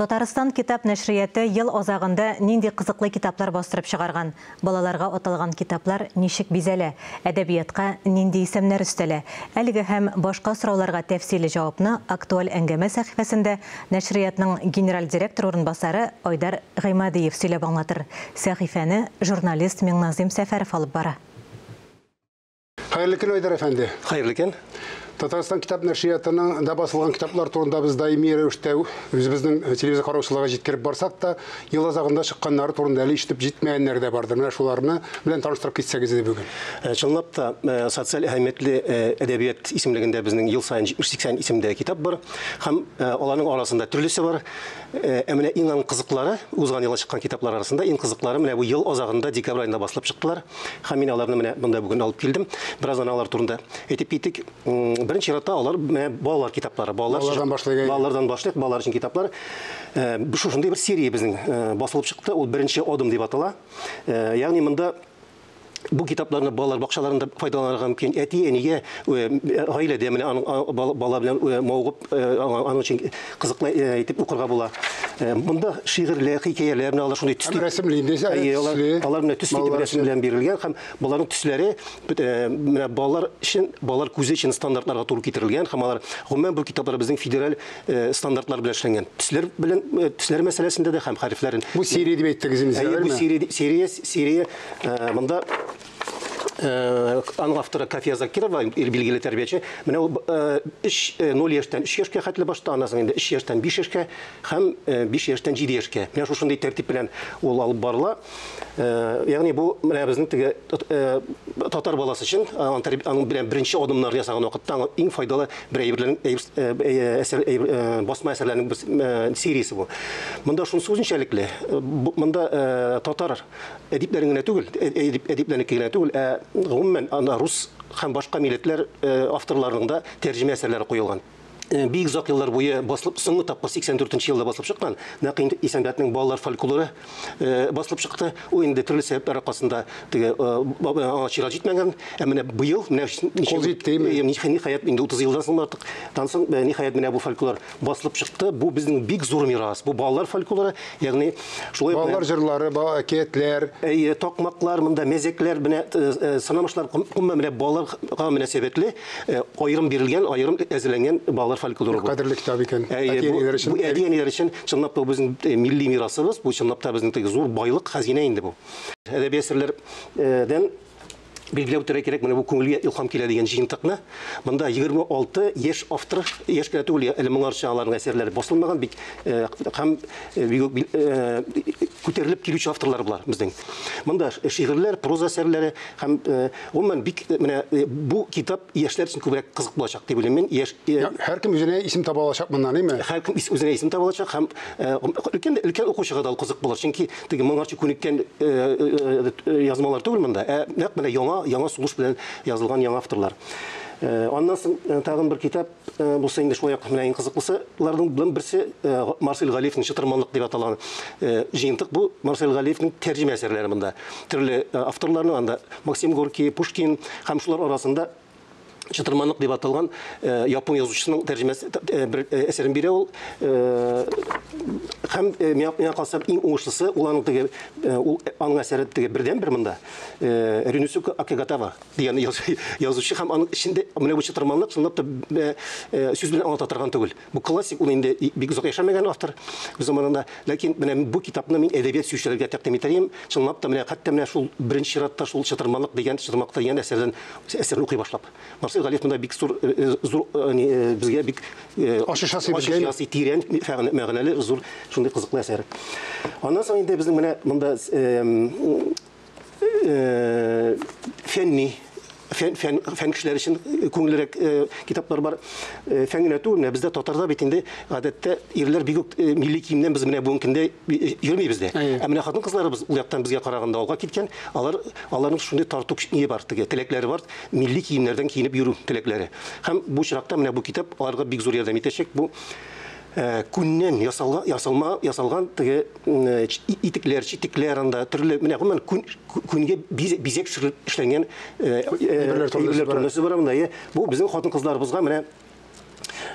Татарстан китап нәшрияты ел озағында нинди қызыклы китаплар бастырып шығарған. Балаларға оталған китаплар нишек бизәле, әдәбиятка нинди исемнәр өстәле. Әлеге һәм башка сорауларга тәфсилі жауапны актуаль әңгәмә сәхифәсендә нәшриятның генераль директор урынбасары Айдар Гыймадиев сөйләп аңлатыр. Сәхифәне журналист Миңназим Сәфәров алып бара. Hayırlı gün Ayдар әфәнде. Hayırlı gün. Татарстан китап нәшриятының да басылған китаплар турында біз даими рәвештә үзебезнең телевизор караучыларга җиткереп барсак та, ел азагында чыкканнары турында әле ишетеп җитмәгәннәр дә бардыр. Менә шуларны белән таныштырып китсәгез иде бүген. Чынлап та социаль әһәмиятле әдәбият исемлегендә безнең ел сайын 70-80 исемдә китап бар. Һәм аларның арасында төрлесе бар. Менә иң кызыклары, узган елда чыккан китаплар арасында иң кызыклары менә бу ел азагында декабрь айында басылып чыктылар. Һәм мин аларны менә монда бүген алып килдем. Бираздан алар турында әйтеп киттек. Беренче чиратта алар балалар китаплары, балалардан башлыйк, балалар өчен китаплар. Шушындай бер серия безнең басылып чыкты. Ул беренче адым дип атала. Ягъни монда bu китапларны балалар бакчаларында файдаланырга мөмкин. Әти-әнигә, гаиләдә менә бала белән мавыгып, аның өчен кызыклы итеп укырга була. Монда шигырьләр, хикәяләр белән алар шундый төсле рәсемле, алар менә төсле рәсем белән бирелгән һәм балаларның төсләре менә балалар өчен, балалар күзе өчен стандартларга туры китерелгән һәм алар гомумән бу китаплар безнең федераль стандартлар белән эшләнгән. Төсләр мәсьәләсендә дә һәм хәрефләрен. Бу серия дип әйттегез инде. Бу серия монда аның авторы Кафия Закирова, билгеле тәрбияче, менә ул 0 яшьтән 3 яшькә хәтле башта, аннан инде 3 яшьтән 5 яшькә һәм 5 яшьтән 7 яшькә. Менә шушындый тәртип белән ул алып барыла. Ягъни бу менә безнең теге татар баласы өчен аның белән беренче адымнар ясаган вакытта иң файдалы бер басма әсәрләрнең сериясе бу. Монда шунысы үзенчәлекле. Монда татар әдипләрен генә түгел, әдипләрне генә түгел, гомумән рус һәм башка милләтләр авторларының да тәрҗемә әсәрләре куелган. Бик озак еллар буе басылып, соңгы тапкыр 84 елда басылып чыккан. Нәкъ Исәнбәтнең балалар фольклоры басылып чыкты. Ул инде төрле сәбәпләр аркасында теге чират җитмәгән. Менә быел менә ниһаять инде 30 елдан соң артык. Тансың ниһаять менә бу фольклор басылып чыкты. Бу безнең бик зур мирас. Бу балалар фольклоры, ягъни шулай балалар җырлары, әкиятләр, токмаклар, монда мәзәкләр, менә сынамышлар, менә балаларга мөнәсәбәтле аерым бирелгән, аерым әзерләнгән балалар фольклоры. Кадерле китап икән. Бу әдияниләр өчен чынлап та безнең милли мирасыбыз, бу чынлап та безнең зур байлык, хәзинә инде бу. Әдәби әсәрләрдән билгеләү керек, менә бу күңелгә илһам килә дигән җыентыкны. Монда 26 яшь автор, яшькә түгел, әле моңарча аларның әсәрләре басылмаган, бик һәм күтәрелеп килүче авторлар булар безнең. Монда шигырьләр, проза әсәрләре һәм гомумән бик менә бу китап яшьләр өчен күбрәк кызык булачак дип уйлыйм мин. Һәркем үзенә исем таба алачак моннан, әйме? Һәркем үзенә исем таба алачак һәм өлкән укучыга да кызык булыр. Чөнки теге моңарча күнеккән язмалар түгел монда. Нәкъ менә яңа сулыш белән язылган яңа авторлар. Аннан соң тагын бер китап булса инде шулай менә иң кызыклысыларның белән берсе Марсель Галиевның Чытырманлык дип аталган җыентык. Бу Марсель Галиевның тәрҗемә әсәрләре монда. Төрле авторларның анда Максим Горький, Пушкин һәм шулар арасында Чытырманлык дип аталган япон язучысының тәрҗемәсе бер әсәрен бирә ул. Һәм миңа калса иң уңышлысы уларның теге аның әсәре теге бердән-бер монда. Ринусуке Акигатава дигән язучы һәм аның эчендә менә бу Чытырманлык чынлап та сүз белән аңлата торган түгел. Бу классик, ул инде бик озак яшәмәгән автор үз заманында, ләкин менә бу китапны мин әдәбият сөючеләргә тәкъдим итәм. Чынлап та менә хәтта менә шул беренче чиратта шул Чытырманлык дигән әсәрен укый башлап. Галиев монда бик зур безгә бик ашышасы тирән мәгънәле зур шундый кызыклы әсәр. Аннан соң инде безнең менә монда фән кешеләре өчен күңеллерәк китаплар бар. Фән генә түгел, бездә татарда бит инде гадәттә ирләр бик милли киемнән без менә бүген көндә йөрмибез дә. Менә хатын кызларыбыз ул яктан безгә караганда алга киткән, аларның шундый тарту nie бар, теге теләкләре бар, милли киемнәрдән киенеп йөрү теләкләре. Һәм бу чиракта менә бу китап аларга бик зур ярдәм итәчәк. Бу күннән ясалган теге итекләр, читекләр анда төрле менә гомумән күнгә бизәк эшләнгән әйберләр бар анда. Бу безнең хатын кызларыбызга менә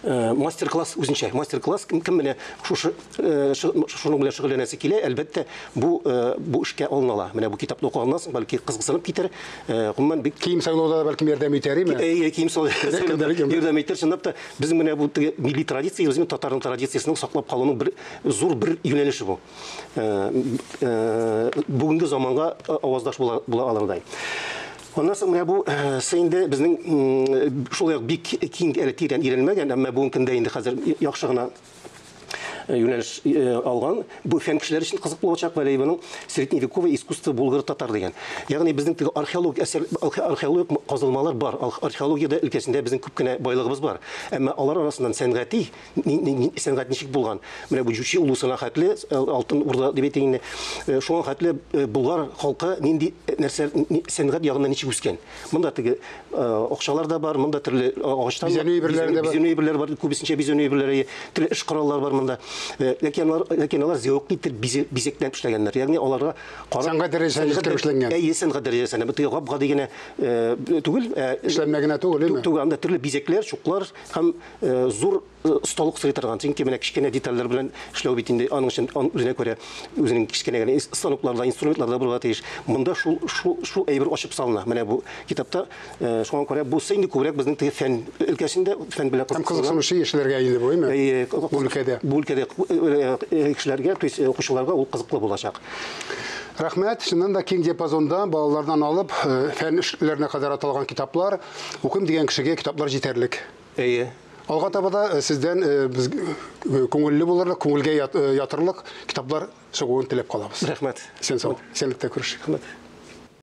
мастер-класс үзенчә. Мастер-класс кем менә шуның белән шөгыльләнәсе килә, әлбәттә бу эшкә алынала. Менә бу китапны укыганнан соң бәлки кызыксынып китер. Гомумән бик Кием сайлауда да бәлки ярдәм итәриме? Кием сайлауда ярдәм итер. Чынлап та безнең менә бу милли традиция, үзенең татарның традициясының саклап калуның зур бер юнәлеше бу. Бүгенге заманга аваздаш була алырдай. Ondan sonra bu seyinde bizning şolay bik keng әле тирән ирелмәгән, әмма бүгенге көндә инде хәзер яхшы гына юнәлеш алган. Бу фән кешеләр өчен кызык булачак Валеевның средневековое искусство булгыр татар дигән. Ягъни безнең археологик казылмалар бар. Археологиядә өлкәсендә безнең күп кенә байлыгыбыз бар. Әмма алар арасыннан сәнгати сәнгать ничек булган? Менә бу Жучи улусына хәтле Алтын Урда дип әйтәйне. Шуңа хәтле Болгар халкы нинди нәрсә сәнгать ягыннан ничек үскән? Монда теге акчалар да бар, монда төрле агачтан бизәнү әйберләр бар, күбесенчә бизәнү әйберләре, төрле эш кораллар бар монда. Ләкин алар зәвыклы бизектән эшләгәннәр. Ягъни аларга сәнгать дәрәҗәсенә җиткереп эшләнгән. Сәнгать дәрәҗәсенә. Бу гап дигән түгел, эшләнмәгән түгел. Түгел, анда төрле бизекләр, чуклар һәм зур осталык сырый торган. Чөнки менә кичкенә детальләр белән эшләү бит инде аның өчен үзенә күрә үзенең кичкенә генә станокларда, инструментларда булырга тиеш. Монда шул әйбер ачып салына. Менә бу китапта шуңа күрә бу инде күбрәк безнең фән өлкәсендә фән белән кызыксынучы яшьләргә инде бу, әйме? Бу өлкәдә кешеләргә, то есть укучыларга ул кызыклы булачак. Рәхмәт, шуннан да киң диапазонда балалардан алып, фән эшләренә кадәр аталган китаплар, укыйм дигән кешегә китаплар җитәрлек. Алга таба да сездән без күңелле булырлык, күңелгә ятырлык китаплар чыгуын теләп калабыз. Рәхмәт. Сен сау, сәнлектә күреш. Рәхмәт.